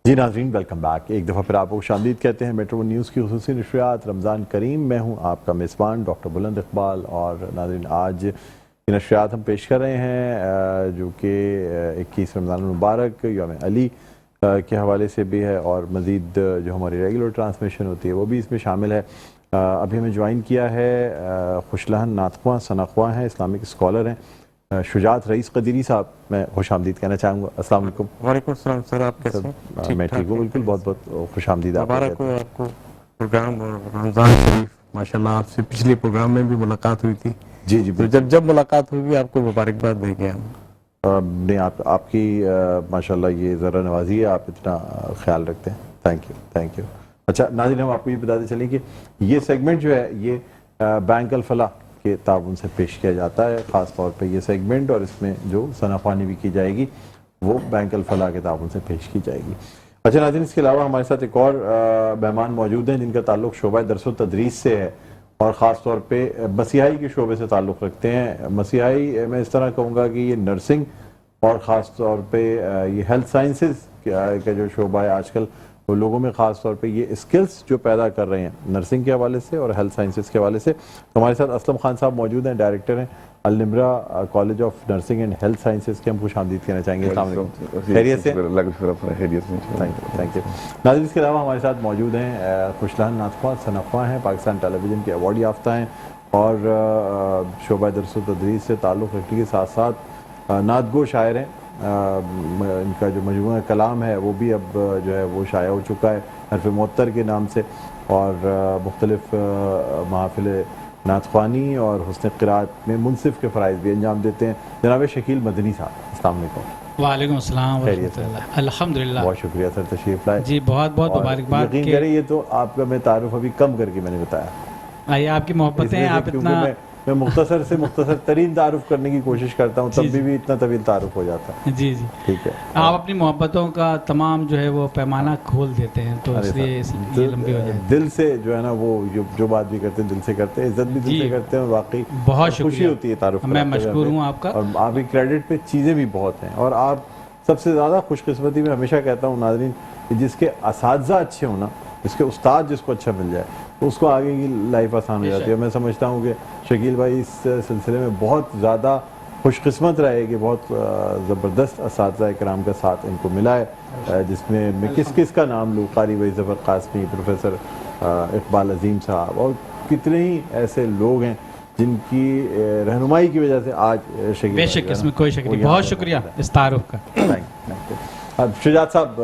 جی ناظرین، welcome back. ایک دفعہ پھر آپ کو خوشامدید کہتے ہیں میٹرو نیوز کی خصوصی نشریات رمضان کریم۔ میں ہوں آپ کا میزبان ڈاکٹر بلند اقبال، اور ناظرین آج یہ نشریات ہم پیش کر رہے ہیں جو کہ 21 رمضان المبارک یوم علی کے حوالے سے بھی ہے، اور مزید جو ہماری ریگولر ٹرانسمیشن ہوتی ہے وہ بھی اس میں شامل ہے۔ ابھی ہمیں جوائن کیا ہے خوش لہن نعت خواں ثنا خواں ہیں، اسلامک اسکالر ہیں، شجاعت رئیس قدیری صاحب۔ میں خوش آمدید کہنا چاہوں گا۔ السلام علیکم۔ وعلیکم السلام سر، آپ کیسے ہیں؟ میں ٹھیک ہوں بالکل، بہت بہت خوش آمدید۔ مبارک ہو آپ کو پروگرام اور رمضان شریف۔ ماشاءاللہ آپ سے پچھلے پروگرام میں بھی ملاقات ہوئی تھی۔ جی جی تو جب ملاقات ہوگی آپ کو مبارکباد دیں گے ہم۔ نہیں، آپ کی ماشاءاللہ یہ ذرا نوازی ہے، آپ اتنا خیال رکھتے ہیں، تھینک یو۔ اچھا ناظرین، ہم آپ کو یہ بتاتے چلیں کہ یہ سیگمنٹ جو ہے یہ بینک الفلاح کے تعاون سے پیش کیا جاتا ہے، خاص طور پہ یہ سیگمنٹ، اور اس میں جو ثنا خوانی بھی کی جائے گی وہ بینک الفلاح کے تعاون سے پیش کی جائے گی۔ اچھا ناظرین، اس کے علاوہ ہمارے ساتھ ایک اور مہمان موجود ہیں جن کا تعلق شعبہ درس و تدریس سے ہے، اور خاص طور پہ مسیحائی کے شعبے سے تعلق رکھتے ہیں۔ مسیحائی میں اس طرح کہوں گا کہ یہ نرسنگ اور خاص طور پہ یہ ہیلتھ سائنسز کا جو شعبہ ہے آج کل، وہ لوگوں میں خاص طور پہ یہ اسکلز جو پیدا کر رہے ہیں نرسنگ کے حوالے سے اور ہیلتھ سائنسز کے حوالے سے۔ تو ہمارے ساتھ اسلم خان صاحب موجود ہیں، ڈائریکٹر ہیں Alnimra college of nursing and health sciences کے۔ ہم خوش آمدید کہنا چاہیں گے۔ السلام علیکم، خیریت سے؟ Thank you. ناظرین، اس کے علاوہ ہمارے ساتھ موجود ہیں خوش لہن نعت خواں ثنا خواں ہیں، پاکستان ٹیلی ویژن کے ایوارڈ یافتہ ہیں، اور شعبہ درس و تدریس سے تعلق رکھنے کے ساتھ ساتھ نعت گو شاعر ہیں۔ ان کا جو مجموعہ کلام ہے وہ بھی اب جو ہے وہ شائع ہو چکا ہے حرف معطر کے نام سے، اور مختلف محافل نعت خوانی اور حسن قرات میں منصف کے فرائض بھی انجام دیتے ہیں۔ جناب شکیل مدنی صاحب، السلام علیکم۔ وعلیکم السلام ورحمۃ اللہ۔ الحمدللہ، بہت شکریہ سر، تشریف لائے۔ جی بہت بہت مبارکباد۔ یقین کریں یہ تو آپ کا میں تعارف ابھی کم کر کے میں نے بتایا، آئیے آپ کی محبتیں، آپ اتنا میں مختصر سے مختصر ترین تعارف کرنے کی کوشش کرتا ہوں، تب بھی اتنا طویل تعارف ہو جاتا ہے۔ جی جی ٹھیک ہے، آپ اپنی محبتوں کا تمام جو ہے وہ پیمانہ کھول دیتے ہیں، تو اس لیے یہ لمبی ہو جائے۔ دل سے جو ہے نا وہ جو بات بھی کرتے ہیں دل سے کرتے ہیں، عزت بھی دل سے کرتے ہیں، واقعی بہت خوشی ہوتی ہے تعارف میں مشکور ہوں آپ کا، اور آپ کی کریڈٹ پہ چیزیں بھی بہت ہیں، اور آپ سب سے زیادہ خوش قسمتی میں ہمیشہ کہتا ہوں ناظرین کہ جس کے اساتذہ اچھے ہوں نا، جس کے استاد جس کو اچھا مل جائے تو اس کو آگے کی لائف آسان ہو جاتی ہے۔ میں سمجھتا ہوں کہ شکیل بھائی اس سلسلے میں بہت زیادہ خوش قسمت رہے کہ بہت زبردست اساتذہ کرام کا ساتھ ان کو ملا ہے، جس میں کس کا نام لوں، قاری بھائی ظفر قاسمی، پروفیسر اقبال عظیم صاحب، اور کتنے ہی ایسے لوگ ہیں جن کی رہنمائی کی وجہ سے آج شکیل بے شک، اس میں کوئی شک نہیں۔ بہت شکریہ اس تعارف کا۔ اب شجاعت صاحب،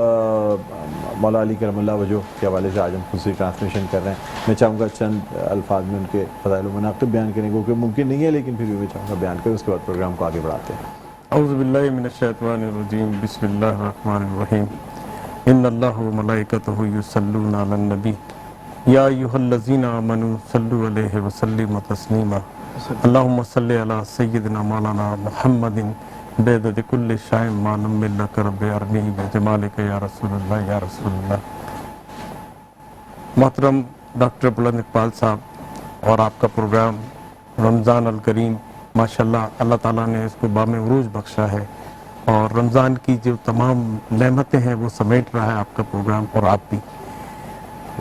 مولا علی کرم اللہ وجہ کے حوالے سے آج ہم خصوصی ٹرانسمیشن کر رہے ہیں۔ میں چاہوں گا چند الفاظ میں ان کے فضائل و مناقب بیان کریں، کیونکہ ممکن نہیں ہے لیکن پھر بھی میں چاہوں گا بیان کریں، اس کے بعد پروگرام کو آگے بڑھاتے ہیں۔ اعوذ باللہ من الشیطان الرجیم، بسم اللہ الرحمن الرحیم۔ ان اللہ و ملائکتہ یصلون علی النبی یا ایھا الذین آمنوا صلوا علیہ وسلموا تسلیما۔ اللہم صلی علی سیدنا مولانا محمد بعدد کل شیء ما لم لک رب ارنی بجمالک یا رسول اللہ یا رسول اللہ۔ محترم ڈاکٹر بلند اقبال صاحب، اور آپ کا پروگرام رمضان الکریم، ماشاءاللہ اللہ تعالیٰ نے اس کو بام عروج بخشا ہے، اور رمضان کی جو تمام نعمتیں ہیں وہ سمیٹ رہا ہے آپ کا پروگرام، اور آپ بھی۔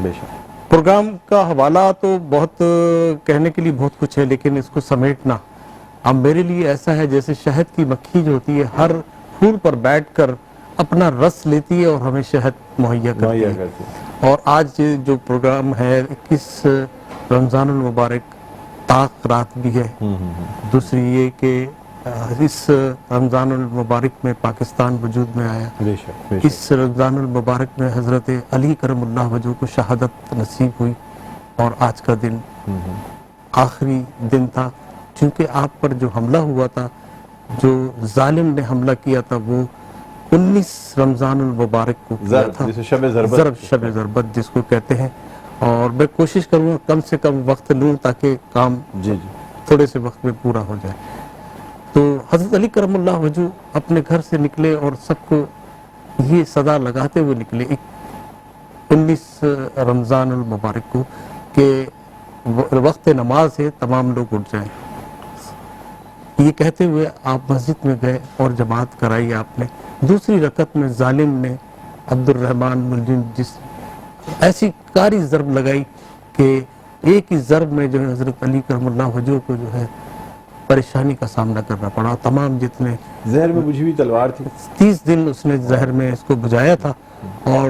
بے شک پروگرام کا حوالہ تو بہت کہنے کے لیے بہت کچھ ہے، لیکن اس کو سمیٹنا اب میرے لیے ایسا ہے جیسے شہد کی مکھی جو ہوتی ہے ہر پھول پر بیٹھ کر اپنا رس لیتی ہے اور ہمیں شہد مہیا کرتی ہے۔ اور آج جو پروگرام ہے 21 رمضان المبارک طاق رات بھی ہے۔ دوسری یہ کہ اس رمضان المبارک میں پاکستان وجود میں آیا، اس رمضان المبارک میں حضرت علی کرم اللہ وجہ کو شہادت نصیب ہوئی، اور آج کا دن آخری دن تھا، چونکہ آپ پر جو حملہ ہوا تھا، جو ظالم نے حملہ کیا تھا، وہ 19 رمضان المبارک کو کیا تھا، شب ضربت جس کو کہتے ہیں۔ اور میں کوشش کروں گا کم سے کم وقت لوں تاکہ کام تھوڑے سے وقت میں پورا ہو جائے۔ تو حضرت علی کرم اللہ وجہ اپنے گھر سے نکلے اور سب کو یہ صدا لگاتے ہوئے نکلے 19 رمضان المبارک کو کہ وقت نماز ہے، تمام لوگ اٹھ جائیں۔ یہ کہتے ہوئے آپ مسجد میں گئے اور جماعت کرائی آپ نے۔ دوسری رکعت میں ظالم نے عبد الرحمان ملجم جس ایسی کاری ضرب لگائی کہ ایک ہی ضرب میں جو ہے حضرت علی کرم اللہ وجہ کو جو ہے پریشانی کا سامنا کرنا پڑا. تمام جتنے زہر میں بجھی ہوئی تلوار تھی. 30 دن اس نے زہر میں اس کو بجھایا تھا, اور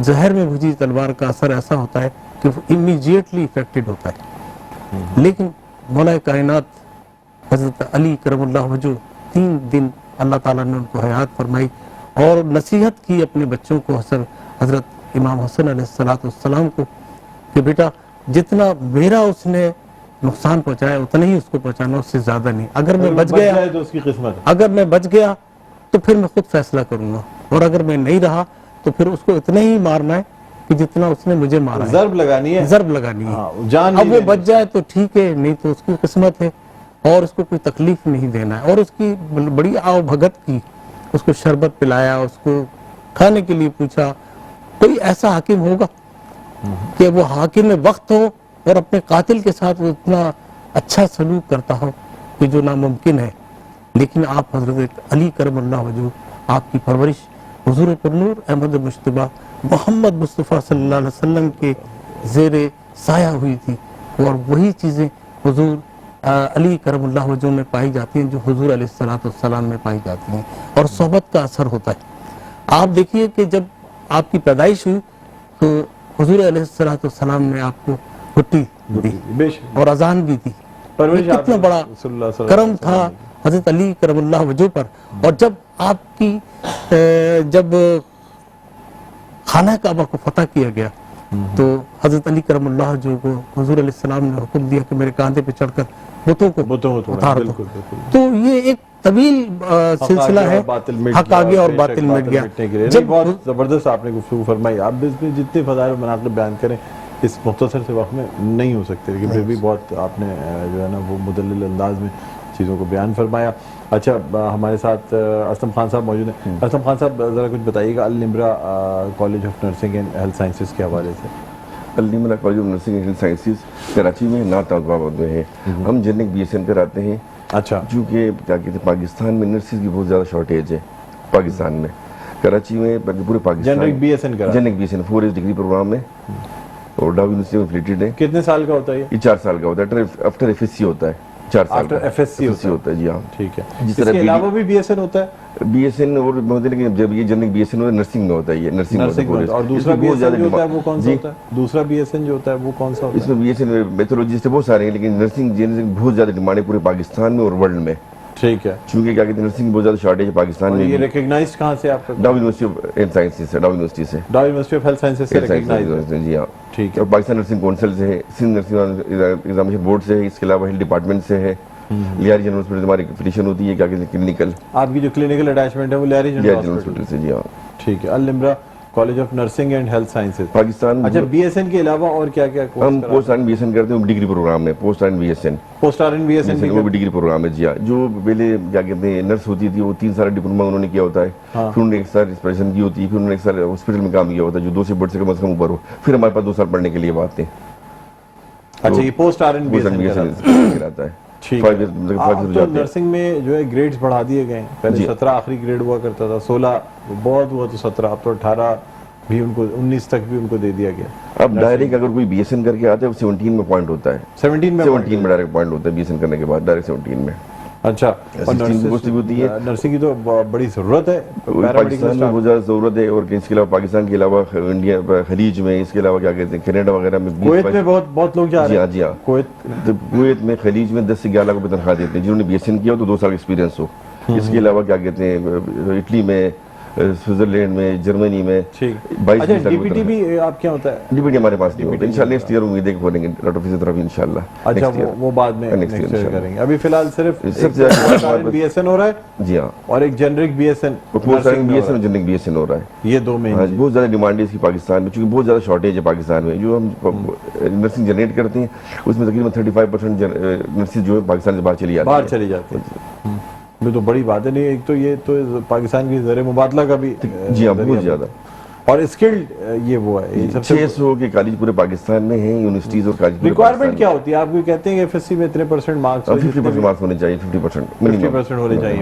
زہر میں بجھی تلوار کا اثر ایسا ہوتا ہے کہ وہ امیجیٹلی افیکٹڈ ہوتا ہے. لیکن مولا کائنات حضرت علی کرم اللہ وجہ 3 دن اللہ تعالیٰ نے ان کو حیات فرمائی اور نصیحت کی اپنے بچوں کو, حضرت امام حسن علیہ السلام کو, کہ بیٹا جتنا میرا اس نے نقصان پہنچایا اتنا ہی اس کو پہنچانا, اس سے زیادہ نہیں. اگر میں بچ گیا تو اس کی قسمت ہے. اگر میں بچ گیا تو پھر میں خود فیصلہ کروں گا, اور اگر میں نہیں رہا تو پھر اس کو اتنا ہی مارنا ہے کہ جتنا اس نے مجھے مارا ہے. ضرب لگانی ہے, ضرب لگانی ہے. جان اب وہ بچ جائے تو ٹھیک ہے, نہیں تو اس کی قسمت ہے, اور اس کو کوئی تکلیف نہیں دینا ہے. اور اس کی بڑی آؤ بھگت کی, اس کو شربت پلایا, اس کو کھانے کے لیے پوچھا. کوئی ایسا حاکم ہوگا کہ وہ حاکم وقت ہو اور اپنے قاتل کے ساتھ وہ اتنا اچھا سلوک کرتا ہو کہ جو ناممکن ہے. لیکن آپ حضرت علی کرم اللہ وجہ, آپ کی پرورش حضور پرنور احمد مجتبیٰ محمد مصطفیٰ صلی اللہ علیہ وسلم کے زیر سایہ ہوئی تھی, اور وہی چیزیں حضور علی کرم اللہ وجہ میں پائی جاتی ہیں جو حضور علیہ السلام میں پائی جاتی ہیں, اور صحبت کا اثر ہوتا ہے. آپ دیکھیے کہ جب آپ کی پیدائش ہوئی تو حضور علیہ السلام نے آپ کو پھٹی دی اور اذان بھی دی. کتنا بڑا کرم تھا حضرت علی کرم اللہ وجہ پر. اور جب آپ کی جب خانہ کعبہ کو فتح کیا گیا تو حضرت علی کرم اللہ وجہ کو حضور علیہ السلام نے حکم دیا کہ میرے کاندھے پہ چڑھ کر بتوں کو اتار دو. تو یہ ایک طویل سلسلہ ہے, حق آ گیا اور باطل مٹ گیا. جب بہت زبردست آپ نے گفتگو فرمائی. آپ اس میں جتنے فضائل و مناقب بیان کریں اس مختصر سے وقت میں نہیں ہو سکتے, لیکن پھر بھی بہت آپ نے جو ہے نا وہ مدلل انداز میں چیزوں کو بیان فرمایا. اچھا, ہمارے ساتھ اسلم خان صاحب موجود ہیں. اسلم خان صاحب ذرا کچھ بتائیے گا Al Numra college of nursing and health sciences کے حوالے سے. Al Numra college of nursing and health sciences Karachi میں نعت آباد میں ہے. ہم جنرک بی ایس این کراتے ہیں. اچھا, چونکہ کیا کہتے ہیں پاکستان میں نرسز کی بہت زیادہ شارٹیج ہے. پاکستان میں کراچی میں پورے Pakistan generic B S N کرا, generic B S N 4 year degree programme ہے اور ڈاو یونیورسٹی میں افیلیٹڈ ہے. کتنے سال کا ہوتا ہے یہ 4 سال کا ہوتا ہے. آفٹر ایف ایس سی ہوتا ہے, 4 سال کا ایف ایس سی ہوتا ہے. جی ہاں, ٹھیک ہے. اس کے علاوہ بھی بی ایس این ہوتا ہے. بی ایس این اور لیکن جب یہ جنرک بی ایس این ہوتا ہے نرسنگ میں ہوتا ہے. یہ نرسنگ میں. اور دوسرا بی ایس این جو ہوتا ہے وہ کون سا ہوتا ہے؟ دوسرا بی ایس این جو ہوتا ہے وہ کون سا ہوتا ہے؟ اس میں بی ایس این میتھولوجسٹ بہت سارے ہیں, لیکن نرسنگ بہت زیادہ ڈیمانڈ ہے پورے پاکستان میں اور ورلڈ میں. ٹھیک ہے. چونکہ کیا کہتے ہیں نرسنگ بہت زیادہ شارٹیج ہے پاکستان میں. یہ ریکگنائزڈ کہاں سے آپ کا؟ ڈاو یونیورسٹی آف ہیلتھ سائنسز سے. ڈاو یونیورسٹی سے, ڈاو یونیورسٹی آف ہیلتھ سائنسز سے ریکگنائزڈ ہے. جی ہاں, ٹھیک ہے. اور پاکستان نرسنگ کونسل سے ہے, سندھ نرسنگ ایگزامینیشن بورڈ سے ہے. اس کے علاوہ ہیلتھ ڈپارٹمنٹ سے ہے. لیاری جنرل ہاسپٹل ہماری افیلیشن ہوتی ہے. کیا کہتے ہیں کلینکل, آپ کی جو کلینکل اٹیچمنٹ ہے وہ لیاری جنرل ہاسپٹل سے. جی ہاں, ٹھیک ہے. Al Numra college of nursing and health sciences Pakistan. اچھا, بی ایس این کے علاوہ اور کیا کیا ہم post R N B S N کرتے ہیں. ڈگری پروگرام ہے post R N B S N. Post R N B S N وہ بھی ڈگری پروگرام ہے. جی ہاں, جو پہلے کیا کہتے ہیں نرس ہوتی تھی وہ 3 سال ڈپلوما انہوں نے کیا ہوتا ہے. پھر انہوں نے 1 سال ریسپریشن کی ہوتی ہے. پھر انہوں نے 1 سال ہاسپٹل میں کام کیا ہوتا ہے جو 2 سے بڑھ سے کم از کم اوپر ہو. پھر ہمارے پاس 2 سال پڑھنے کے لیے بات ہے. اچھا, یہ post R N B S N کراتا ہے. ٹھیک ہے. تو نرسنگ میں جو ہے گریڈز بڑھا دیے گئے ہیں. پہلے 17 آخری گریڈ ہوا کرتا تھا, 16 بہت ہوا تو 17, اب تو 18 بھی ان کو 19 تک بھی ان کو دے دیا گیا. اب ڈائریکٹ اگر کوئی بی ایس این کر کے آتا ہے 17 میں پوائنٹ ہوتا ہے. 17 میں ڈائریکٹ پوائنٹ ہوتا ہے بی ایس این کرنے کے بعد, ڈائریکٹ 17 میں. اچھا, اور نرسنگ کی تو بڑی ضرورت ہے پاکستان میں, بہت زیادہ ضرورت ہے. اور اس کے علاوہ پاکستان کے علاوہ انڈیا خلیج میں, اس کے علاوہ کیا کہتے ہیں کینیڈا وغیرہ میں, کویت میں بہت لوگ جا رہے ہیں. جی ہاں, کویت میں خلیج میں 10 سے 11 لاکھ روپے تنخواہ دیتے ہیں جنہوں نے بی ایس این کیا ہو تو 2 سال ایکسپیرینس ہو. اس کے علاوہ کیا کہتے ہیں اٹلی میں, سوئٹزرلینڈ میں, جرمنی میں. اچھا, ڈی پی ٹی بھی آپ کیا ہوتا ہے؟ ڈی پی ٹی ہمارے پاس نہیں ہوتا. انشاءاللہ نیکسٹ ایئر امید ہے کہ بولیں گے ڈاکٹر فیض طرف انشاءاللہ. اچھا, وہ بعد میں نیکسٹ ایئر کریں گے. ابھی فی الحال صرف بی ایس این ہو رہا ہے. جی ہاں, اور ایک generic B S N, post R N B S N اور جنرک بی ایس این ہو رہا ہے. یہ 2 میں بہت زیادہ ڈیمانڈ ہے اس کی پاکستان میں, چونکہ بہت زیادہ شارٹیج ہے پاکستان میں. جو ہم نرسنگ جنریٹ کرتے ہیں اس میں تقریباً 35% نرسز جو ہے پاکستان سے باہر چلی جاتی ہیں. یہ تو بڑی بات ہے. نہیں, ایک تو یہ تو پاکستان کی زر مبادلہ کا بھی. جی ہاں, بہت زیادہ. اور اسکلڈ یہ وہ ہے 600 کے کالج پورے پاکستان میں ہیں, یونیورسٹیز اور کالج. ریکوائرمنٹ کیا ہوتی ہے آپ کو؟ کہتے ہیں کہ ایف ایس سی میں اتنے % مارکس 50% مارکس ہونے چاہیے. 50% ہونے چاہیے.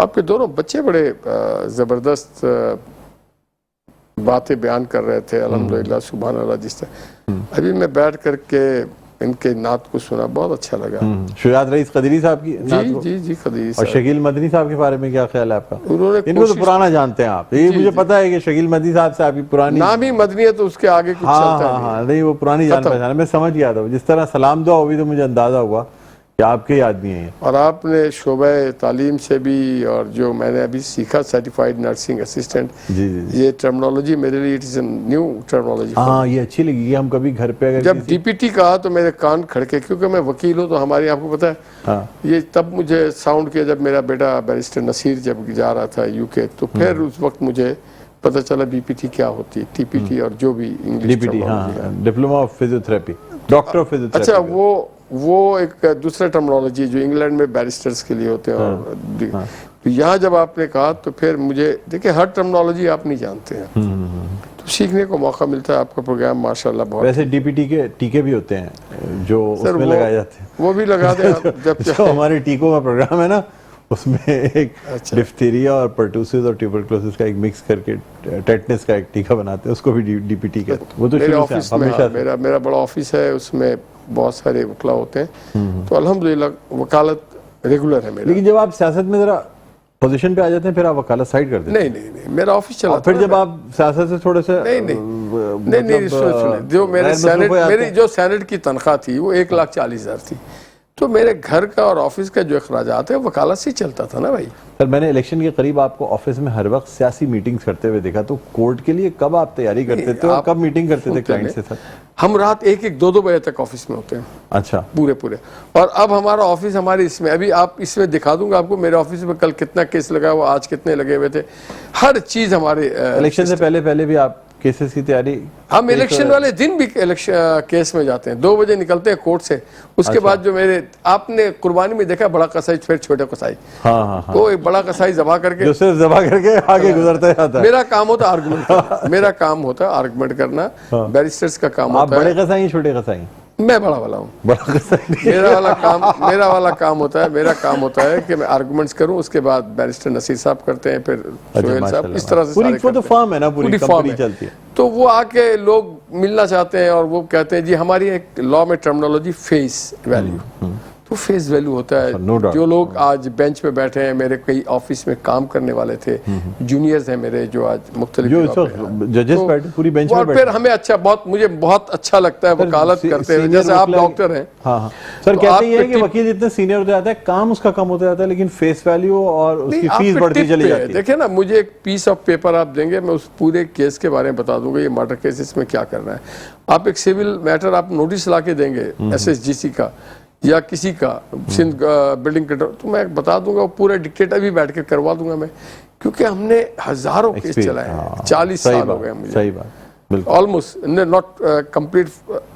آپ کے دونوں بچے بڑے زبردست باتیں بیان کر رہے تھے الحمدللہ سبحان اللہ جس طرح ابھی میں بیٹھ کر کے ان کے نعت کو سنا بہت اچھا لگا شجاعت رئیس قدری صاحب کی نعت کو؟ جی قدیر اور صاحب شکیل مدنی صاحب کے بارے میں کیا خیال ہے آپ کا؟ انہوں نے ان کو تو پرانا جانتے ہیں آپ، یہ مجھے پتا ہے کہ شکیل مدنی صاحب سے آپ کی پرانی نام ہی مدنی ہے تو اس کے آگے کچھ چلتا ہے ہاں نہیں وہ پرانی جان پہچان ہے، میں سمجھ گیا تھا جس طرح سلام دعا ہوئی تو مجھے اندازہ ہوا کہ آپ کے ہی آدمی ہیں۔ اور آپ نے شعبہ تعلیم سے بھی اور جو میں نے ابھی سیکھا سرٹیفائیڈ نرسنگ اسسٹنٹ، جی جی یہ ٹرمنالوجی میرے لیے it is a new terminology. ہاں یہ اچھی لگی کہ ہم کبھی گھر پہ جب ڈی پی ٹی کہا تو میرے کان کھڑکے، کیونکہ میں وکیل ہوں تو ہماری آپ کو پتا ہے یہ تب مجھے ساؤنڈ کیا جب میرا بیٹا بیرسٹر نصیر جب جا رہا تھا یو کے، تو پھر اس وقت مجھے پتہ چلا بی پی ٹی کیا ہوتی ہے، ٹی پی ٹی اور جو بھی ڈی انگلش پی ٹی، ہاں diploma of physiotherapy, doctor of physiotherapy. اچھا وہ ایک دوسرا ٹرمنالوجی جو انگلینڈ میں بیرسٹرز کے لیے ہوتے ہیں، اور تو یہاں جب آپ نے کہا تو پھر مجھے دیکھیں ہر ٹرمنالوجی آپ نہیں جانتے ہیں تو سیکھنے کو موقع ملتا ہے۔ آپ کا پروگرام ماشاءاللہ بہت، ویسے ڈی پی ٹی کے ٹیکے بھی ہوتے ہیں جو اس میں لگائے جاتے ہیں، وہ بھی لگا دیں آپ جب جو ہمارے ٹیکوں کا پروگرام ہے نا اس میں ایک ڈفتیریا اور پرٹوسس اور ٹیوبرکلوسس کا ایک مکس کر کے ٹیٹنس کا ایک ٹیکا بناتے ہیں، اس کو بھی ڈی پی ٹی کہتے ہیں۔ وہ تو میرے شروع آفس سے میں ہمیشہ میرا بڑا آفس ہے، اس میں بہت سارے وکلا ہوتے ہیں، تو الحمدللہ وکالت ریگولر ہے میرا۔ لیکن جب آپ سیاست میں ذرا پوزیشن پہ آ جاتے ہیں پھر آپ وکالت سائڈ کر دیتے ہیں؟ نہیں میرا آفس چلا پھر جب آپ سیاست سے تھوڑے سے نہیں جو میرے سینٹ میری جو سینٹ کی تنخواہ تھی وہ 1,40,000 تھی، تو میرے گھر کا اور آفس کا جو اخراجات ہے وکالت سے چلتا تھا نا بھائی۔ سر میں نے الیکشن کے قریب آپ کو آفس میں ہر وقت سیاسی میٹنگز کرتے ہوئے دیکھا، تو کورٹ کے لیے کب آپ تیاری کرتے تھے اور کب میٹنگ کرتے تھے کلائنٹ سے؟ سر ہم رات 1-2 بجے تک آفس میں ہوتے ہیں اچھا پورے، اور اب ہمارا آفس ہمارے اس میں، ابھی آپ اس میں دکھا دوں گا آپ کو میرے آفس میں کل کتنا کیس لگا ہوا، آج کتنے لگے ہوئے تھے، ہر چیز ہمارے الیکشن سے پہلے بھی آپ کیسز کی تیاری؟ ہم الیکشن والے دن بھی کیس میں جاتے ہیں، 2 بجے نکلتے ہیں کورٹ سے، اس کے بعد جو میرے آپ نے قربانی میں دیکھا بڑا قصائی پھر چھوٹے قصائی، ہاں تو ایک بڑا قصائی ذبح کر کے جو صرف ذبح کر کے آگے گزرتا جاتا ہے۔ میرا کام ہوتا ہے آرگومنٹ کرنا، میرا کام ہوتا ہے آرگومنٹ کرنا، بیرسٹرز کا کام آپ ہوتا ہے۔ بڑے قصائی ہیں چھوٹے قصائی؟ میں بڑا والا ہوں، بڑا قصائی میرا والا کام ہوتا ہے کہ میں آرگومنٹس کروں، اس کے بعد بیرسٹر نصیر صاحب کرتے ہیں، پھر سہیل صاحب، اس طرح سے پوری وہ تو فارم ہے نا، پوری کمپنی چلتی ہے، تو وہ آ کے لوگ ملنا چاہتے ہیں اور وہ کہتے ہیں جی ہماری ایک لا میں ٹرمنالوجی فیس ویلیو، تو فیس ویلیو ہوتا ہے۔ جو لوگ آج بینچ پہ بیٹھے ہیں، میرے کئی آفس میں کام کرنے والے تھے، جونیئرز ہیں میرے جو آج مختلف جو اس وقت ججز بیٹھے پوری بینچ اور میں پھر ہمیں مجھے بہت اچھا لگتا ہے وکالت کرتے ہوئے، جیسے آپ ڈاکٹر ہیں۔ ہاں سر کہتے ہیں کہ وکیل جتنے سینئر ہوتے جاتا ہے کام اس کا کم ہوتا جاتا ہے، لیکن فیس ویلیو اور اس کی فیس بڑھتی چلی جاتی ہے۔ دیکھیں نا، مجھے ایک پیس آف پیپر آپ دیں گے، میں اس پورے کیس کے بارے میں بتا دوں گا، یہ مرڈر کیس اس میں کیا کرنا ہے۔ آپ ایک سیول میٹر آپ نوٹس لا کے دیں گے SSGC کا یا کسی کا سندھ بلڈنگ کنٹرول، تو میں بتا دوں گا، وہ پورا ڈکٹیٹر بھی بیٹھ کے کروا دوں گا میں، کیونکہ ہم نے ہزاروں کیس چلائے ہیں، 40 سال ہو گئے مجھے، صحیح بات، بالکل almost not complete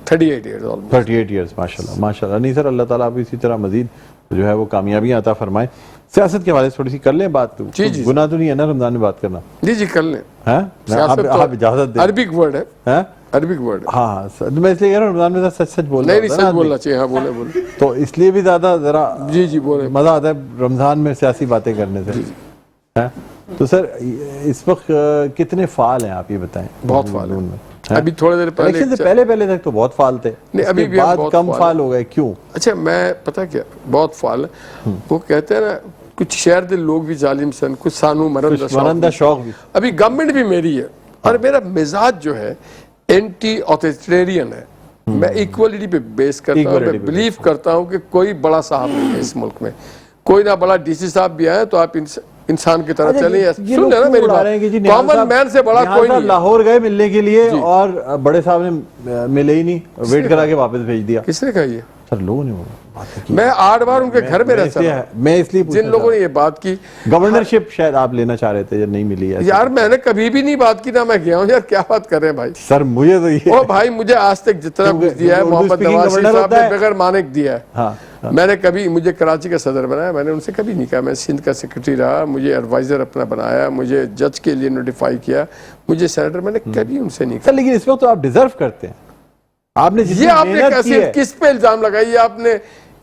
38 years, 38 years, ماشاءاللہ۔ نہیں سر اللہ تعالیٰ آپ اسی طرح مزید جو ہے وہ کامیابیاں عطا فرمائے۔ سیاست کے حوالے سے تھوڑی سی کر لیں بات، جی گناہ تو نہیں ہے نا رمضان میں بات کرنا؟ جی کر لیں، آپ اجازت دیں؟ عربک ورڈ ہے، عربک ورڈ، ہاں میں اس لیے کہہ رہا ہوں رمضان میں سچ بولنا نہیں سچ بولنا چاہیے، ہاں بولے تو اس لیے بھی زیادہ ذرا جی بولے، مزہ آتا ہے رمضان میں سیاسی باتیں کرنے سے۔ تو سر اس وقت کتنے فعال ہیں آپ یہ بتائیں؟ بہت فعال ہیں، ابھی تھوڑے دیر پہلے الیکشن سے پہلے تک تو بہت فعال تھے، ابھی بھی بعد کم فعال ہو گئے، کیوں؟ اچھا میں پتہ کیا بہت فعال ہے، وہ کہتے ہیں نا کچھ شہر دل لوگ بھی ظالم سن، کچھ سانو مرندہ شوق بھی، ابھی گورنمنٹ بھی میری ہے، اور میرا مزاج جو ہے اینٹی آتھوریٹیرین ہے، میں ایکوالٹی پہ بیس کرتا ہوں، میں بلیو کرتا ہوں کہ کوئی بڑا صاحب نہیں ہے اس ملک میں، کوئی نہ بڑا ڈی سی صاحب بھی آئے تو آپ انسان کی طرح چلیں، سن لیں نا میری بات، کامن مین سے بڑا کوئی نہیں ہے۔ لاہور گئے ملنے کے لیے اور بڑے صاحب نے ملے ہی نہیں، ویٹ کرا کے واپس بھیج دیا، کس نے کہا یہ؟ سر لوگوں نے باتیں کی، میں 8 بار ان کے گھر میں رہتا ہوں، میں اس لیے جن لوگوں نے یہ بات کی، گورنرشپ شاید آپ لینا چاہ رہے تھے یا نہیں ملی ہے؟ یار میں نے کبھی بھی نہیں بات کی، نہ میں گیا ہوں، یار کیا بات کر رہے ہیں بھائی؟ سر مجھے تو یہ او بھائی مجھے آج تک جتنا کچھ دیا ہے محمد نواز شریف صاحب نے بغیر مانک دیا ہے، میں نے کبھی مجھے کراچی کا صدر بنایا، میں نے ان سے کبھی نہیں کہا، میں سندھ کا سیکرٹری رہا، مجھے ایڈوائزر اپنا بنایا، مجھے جج کے لیے نوٹیفائی کیا، مجھے سینیٹر، میں نے کبھی ان سے نہیں کہا۔ لیکن اس وقت تو آپ ڈیزرو کرتے ہیں، آپ نے یہ آپ نے کس پہ الزام لگائی؟ آپ نے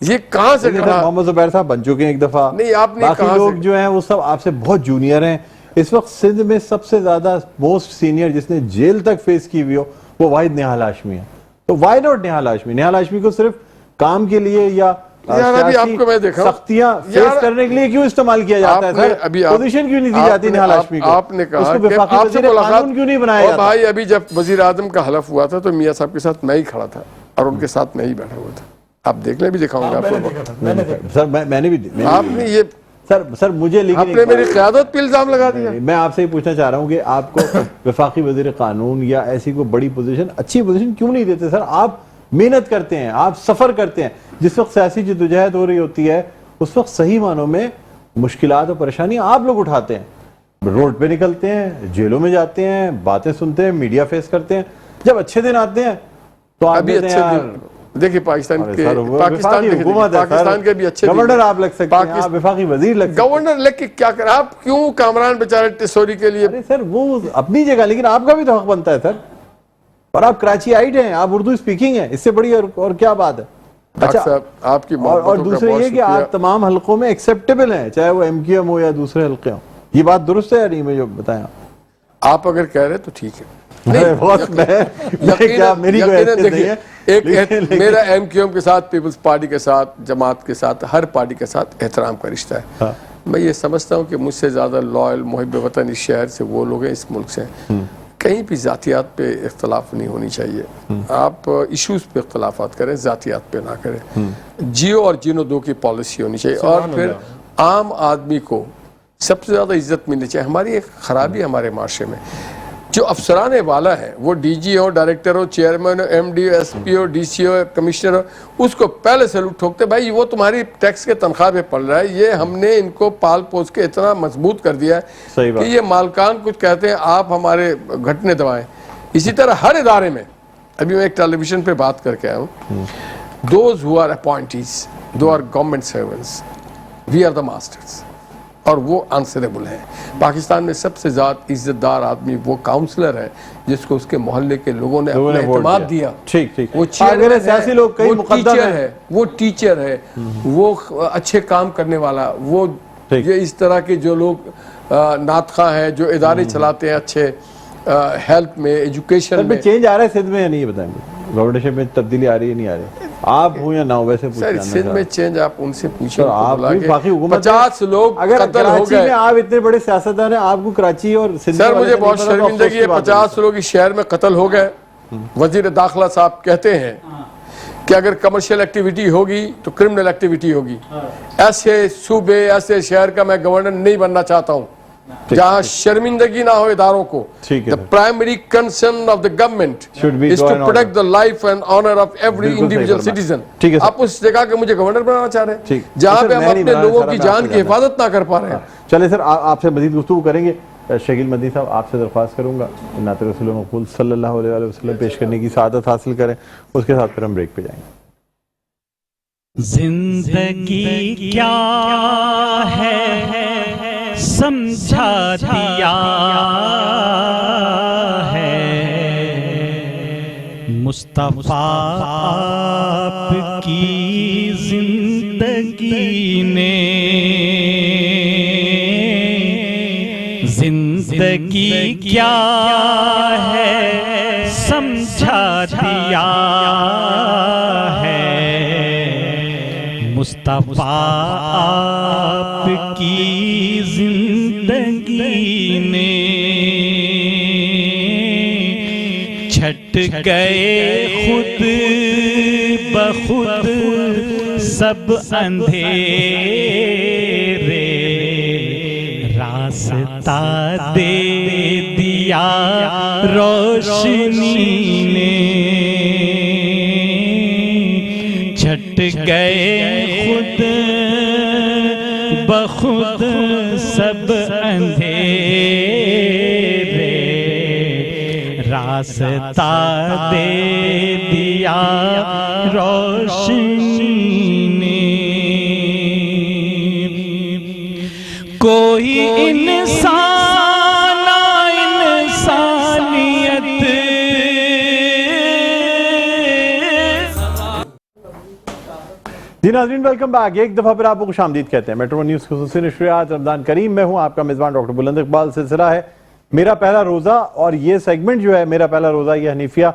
یہ کہاں سے لیکن کہا؟ محمد زبیر صاحب بن چکے ہیں ایک دفعہ, نہیں آپ نے باقی کہاں لوگ سے جو ہیں وہ سب آپ سے بہت جونیئر ہیں. اس وقت سندھ میں سب سے زیادہ موسٹ سینئر جس نے جیل تک فیس کی ہوئی ہو وہ واحد نہال ہاشمی ہے. تو وائی ناٹ نہال ہاشمی؟ نہال ہاشمی کو صرف کام کے لیے یا یار ابھی آپ کو میں دیکھا ہوں سختیاں فیس کرنے کے لیے کیوں استعمال کیا جاتا ہے سر؟ پوزیشن کیوں نہیں دی جاتی نہال ہاشمی کو؟ آپ نے کہا اس کو کہ وفاقی آپ سے وزیر ملاقات قانون کیوں نہیں بنایا اور جاتا؟ بھائی ابھی جب وزیر اعظم کا حلف ہوا تھا تو میاں صاحب کے ساتھ میں ہی کھڑا تھا اور ان کے ساتھ میں ہی بیٹھا ہوا تھا. آپ دیکھ لیں بھی دکھاؤں گا آپ کو. سر میں نے بھی آپ نے یہ سر مجھے آپ نے میری قیادت پہ الزام لگا دیا. میں آپ سے یہ پوچھنا چاہ رہا ہوں کہ آپ کو وفاقی وزیر قانون یا ایسی کوئی بڑی پوزیشن, اچھی پوزیشن کیوں نہیں دیتے سر؟ آپ محنت کرتے ہیں, آپ سفر کرتے ہیں. جس وقت سیاسی جدوجہد ہو رہی ہوتی ہے اس وقت صحیح معنوں میں مشکلات اور پریشانیاں آپ لوگ اٹھاتے ہیں, روڈ پہ نکلتے ہیں, جیلوں میں جاتے ہیں, باتیں سنتے ہیں, میڈیا فیس کرتے ہیں. جب اچھے دن آتے ہیں تو آپ ابھی کہتے ہیں اچھے یار دن دیکھیے پاکستان کے وفاقی حکومت ہے پاکستان کے بھی اچھے گورنر آپ لگ سکتے ہیں, آپ وفاقی وزیر لگ سکتے ہیں. گورنر لگ کے کیا کر آپ کیوں کامران بیچارے ٹسوری کے لیے؟ ارے سر وہ اپنی جگہ, لیکن آپ کا بھی تو حق بنتا ہے سر. اور آپ کراچی آئیڈ ہیں, آپ اردو اسپیکنگ ہیں, اس سے بڑی اور کیا بات ہے؟ ڈاکٹر صاحب آپ کی اور دوسرے یہ کہ آپ تمام حلقوں میں ایکسیپٹیبل ہیں, چاہے وہ ایم کیو ایم ہو یا دوسرے حلقے ہوں. یہ بات درست ہے یا نہیں؟ میں جو بتایا آپ اگر کہہ رہے تو ٹھیک ہے. میرا ایم کیو ایم کے ساتھ, پیپلز پارٹی کے ساتھ, جماعت کے ساتھ, ہر پارٹی کے ساتھ احترام کا رشتہ ہے. میں یہ سمجھتا ہوں کہ مجھ سے زیادہ لائل محب وطن اس شہر سے وہ لوگ ہیں, اس ملک سے. کہیں بھی ذاتیات پہ اختلاف نہیں ہونی چاہیے. آپ ایشوز پہ اختلافات کریں, ذاتیات پہ نہ کریں. جیو اور جینو دو کی پالیسی ہونی چاہیے. اور پھر عام آدمی کو سب سے زیادہ عزت ملنی چاہیے. ہماری ایک خرابی ہمارے معاشرے میں, جو افسران والا ہے وہ ڈی جی ہو, ڈائریکٹر ہو, چیئرمین ہو, ایم ڈی ہو, ایس پی ہو, ڈی سی ہو, کمشنر ہو, اس کو پہلے سیلوٹ ٹھوکتے بھائی وہ تمہاری ٹیکس کے تنخواہ پہ پڑ رہا ہے. یہ ہم نے ان کو پال پوس کے اتنا مضبوط کر دیا ہے کہ یہ مالکان کچھ کہتے ہیں آپ ہمارے گھٹنے دبائیں. اسی طرح ہر ادارے میں, ابھی میں ایک ٹیلی ویژن پہ بات کر کے آیا ہوں, those who are appointees, do are government servants, we are the masters, اور وہ آنسریبل ہیں. پاکستان میں سب سے زیادہ عزت دار آدمی وہ کاؤنسلر ہے جس کو اس کے محلے کے لوگوں نے اپنا اعتماد دیا. وہ چیئرمین ہے, وہ ٹیچر ہے, وہ ٹیچر ہے, وہ اچھے کام کرنے والا, وہ یہ اس طرح کے جو لوگ نعت خواں ہیں, جو ادارے چلاتے ہیں اچھے, ہیلتھ میں, ایجوکیشن میں. چینج آ رہا ہے سندھ میں یا نہیں بتائیں گے؟ گورنرشپ میں تبدیلی آ رہی ہے نہیں آ رہی؟ آپ ہوں یا نہ ہو ویسے سر سندھ میں چینج آپ ان سے پوچھیں. آپ باقی حکومت 50 لوگ اگر قتل ہو کراچی گئے. میں آپ اتنے بڑے سیاستدان ہیں, آپ کو کراچی اور سندھ سر مجھے بہت شرمندگی ہے, 50 لوگ اس شہر میں قتل ہو گئے. وزیر داخلہ صاحب کہتے ہیں کہ اگر کمرشل ایکٹیویٹی ہوگی تو کرمنل ایکٹیویٹی ہوگی. ایسے صوبے, ایسے شہر کا میں گورنر نہیں بننا چاہتا ہوں جہاں شرمندگی نہ ہو اداروں کو. The primary concern of the government is to protect the life and honor of every individual citizen. آپ اس جگہ کے مجھے گورنر بنانا چاہ رہے ہیں جہاں پہ ہم اپنے لوگوں کی جان کی حفاظت نہ کر پا رہے ہیں. چلے سر آپ سے مزید گفتگو کریں گے. شکیل مدنی صاحب آپ سے درخواست کروں گا نعت رسول مقبول صلی اللہ علیہ وسلم پیش کرنے کی سعادت حاصل کریں, اس کے ساتھ پھر ہم بریک پہ جائیں گے. زندگی کیا ہے سمجھا دیا ہے مصطفیٰ آپ کی زندگی نے. زندگی کیا ہے سمجھا دیا ہے مصطفیٰ آپ کی زندگی نے. چھٹ گئے خود بخود سب اندھیرے, راستہ دے دیا روشنی نے. چھٹ گئے خود بخود سب اندھیرے, راستہ دے دیا روشنی نے. کوئی انسان انسانیت جی ناظرین ویلکم بیک، ایک دفعہ پھر آپ کو خوش آمدید کہتے ہیں میٹرو ون نیوز کی خصوصی نشریات رمضان کریم میں ہوں آپ کا میزبان ڈاکٹر بلند اقبال. سلسلہ ہے میرا پہلا روزہ، اور یہ سیگمنٹ جو ہے میرا پہلا روزہ یہ حنیفیہ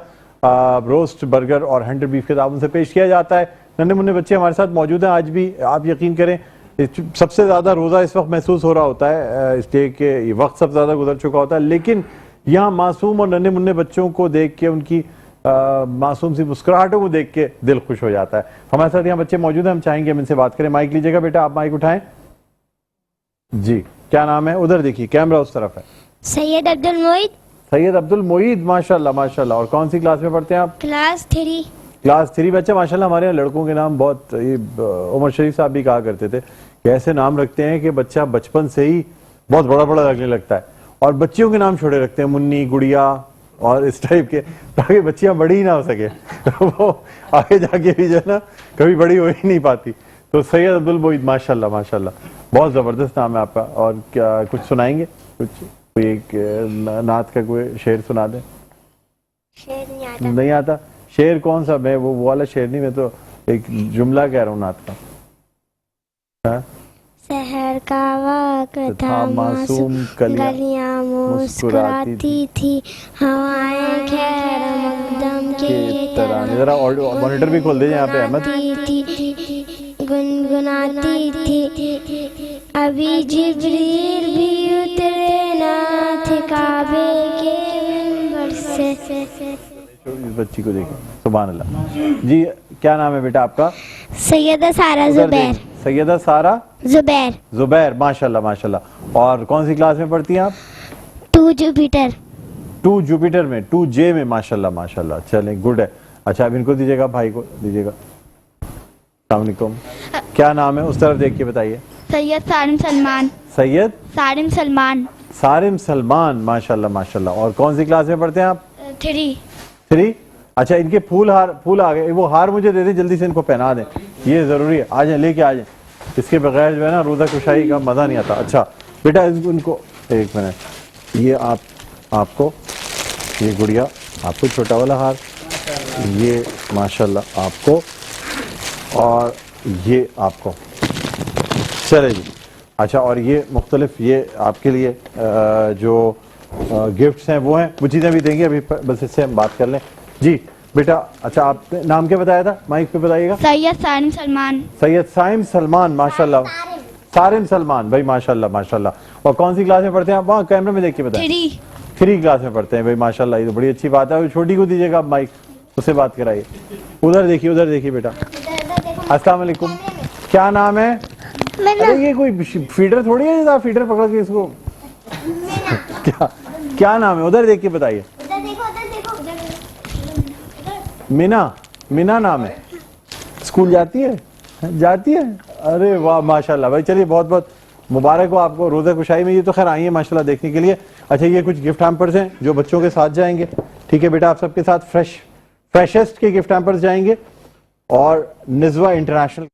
روسٹ برگر اور ہینڈر بیف کے تعاون سے پیش کیا جاتا ہے. ننھے منھے بچے ہمارے ساتھ موجود ہیں آج بھی. آپ یقین کریں سب سے زیادہ روزہ اس وقت محسوس ہو رہا ہوتا ہے اس لیے کہ یہ وقت سب سے زیادہ گزر چکا ہوتا ہے، لیکن یہاں معصوم اور ننھے منھے بچوں کو دیکھ کے ان کی معصوم سی مسکراہٹوں کو دیکھ کے دل خوش ہو جاتا ہے. ہمارے ساتھ یہاں بچے موجود ہیں، ہم چاہیں گے ہم ان سے بات کریں. مائک لیجیے گا بیٹا، آپ مائک اٹھائیں. جی کیا نام ہے؟ ادھر دیکھیے، کیمرہ اس طرف ہے. سید عبد المعید. سید عبد المعید، ماشاءاللہ ماشاءاللہ. اور کون سی کلاس میں پڑھتے ہیں آپ؟ کلاس 3. کلاس 3. بچہ ماشاءاللہ ہمارے یہاں لڑکوں کے نام بہت، عمر شریف صاحب بھی کہا کرتے تھے کہ ایسے نام رکھتے ہیں کہ بچہ بچپن سے ہی بہت بڑا بڑا لگنے لگتا ہے، اور بچیوں کے نام چھوٹے رکھتے ہیں، منی، گڑیا اور اس ٹائپ کے، تاکہ بچیاں بڑی ہی نہ ہو سکے وہ آگے جا کے بھی جو ہے نا کبھی بڑی ہو ہی نہیں پاتی. تو سید عبد المعید ماشاءاللہ ماشاءاللہ بہت زبردست نام ہے آپ کا. اور کیا کچھ سنائیں گے؟ کچھ کوئی ایک نعت کا کوئی شعر سنا دیں. شعر نہیں آتا. نہیں آتا؟ شعر کون سا؟ میں وہ والا شعر نہیں، میں تو ایک جملہ کہہ رہا ہوں نعت کا. سحر کا وقت تھا، معصوم گلیاں مسکراتی تھی، ہوائیں خیر مقدم کے ترانے. ذرا مانیٹر بھی کھول دیجیے یہاں پہ احمد. گنگناتی تھی، ابھی جبریل بھی اترے نہ تھے کعبے کے منبر سے. اس بچی کو دیکھیں، سبحان اللہ. جی کیا نام ہے بیٹا آپ کا؟ سیدہ سارہ زبیر. سیدہ سارہ زبیر. زبیر، ماشاءاللہ ماشاءاللہ. اور کون سی کلاس میں پڑھتی ہیں آپ؟ 2 جوپیٹر. 2 جوپیٹر میں، 2J میں. ماشاءاللہ ماشاءاللہ، چلیں گڈ ہے. اچھا اب ان کو دیجیے گا، بھائی کو دیجیے گا. السلام علیکم. کیا نام ہے؟ اس طرف دیکھ کے بتائیے. سید سالم سلمان. سید سالم سلمان. سالم سلمان، ماشاءاللہ ماشاءاللہ. اور کون سی کلاس میں پڑھتے ہیں آپ؟ 3. اچھا ان کے پھول آ گئے، وہ ہار مجھے دے دیں جلدی سے، ان کو پہنا دیں، یہ ضروری ہے. آ جائیں، لے کے آ جائیں، اس کے بغیر جو ہے نا روزہ کشائی کا مزہ نہیں آتا. اچھا بیٹا ان کو ایک منٹ، یہ آپ کو یہ گڑیا آپ کو چھوٹا والا ہار، یہ ماشاءاللہ آپ کو، اور یہ آپ کو. چلے جی. اچھا اور یہ مختلف یہ آپ کے لیے جو گفٹس ہیں وہ ہیں، وہ چیزیں بھی دیں گے ابھی، بس اس سے ہم بات کر لیں. جی بیٹا اچھا آپ نے نام کیا بتایا تھا؟ مائک پہ بتائیے گا. سید سالم سلمان. سید سائم سلمان، ماشاءاللہ. سارم سلمان بھائی، ماشاءاللہ ماشاءاللہ. اور کون سی کلاس میں پڑھتے ہیں آپ؟ وہاں کیمرے میں دیکھ کے بتائیں. 3 کلاس میں پڑھتے ہیں بھائی، ماشاءاللہ. یہ تو بڑی اچھی بات ہے. چھوٹی کو دیجیے گا آپ مائک، اس سے بات کرائیے. ادھر دیکھیے بیٹا. السلام علیکم. کیا نام ہے؟ ارے یہ کوئی فیڈر تھوڑی ہے آپ فیڈر پکڑ کے اس کو کیا نام ہے؟ ادھر دیکھ کے بتائیے. مینا نام ہے. اسکول جاتی ہے؟ ارے واہ ماشاءاللہ بھائی. چلیے بہت بہت مبارک ہو آپ کو روزہ کشائی میں. یہ تو خیر آئی ہیں ماشاءاللہ دیکھنے کے لیے. اچھا یہ کچھ گفٹ ہیمپرز ہیں جو بچوں کے ساتھ جائیں گے. ٹھیک ہے بیٹا، آپ سب کے ساتھ فریشسٹ کے گفٹ ہیمپرز جائیں گے، اور نزوہ انٹرنیشنل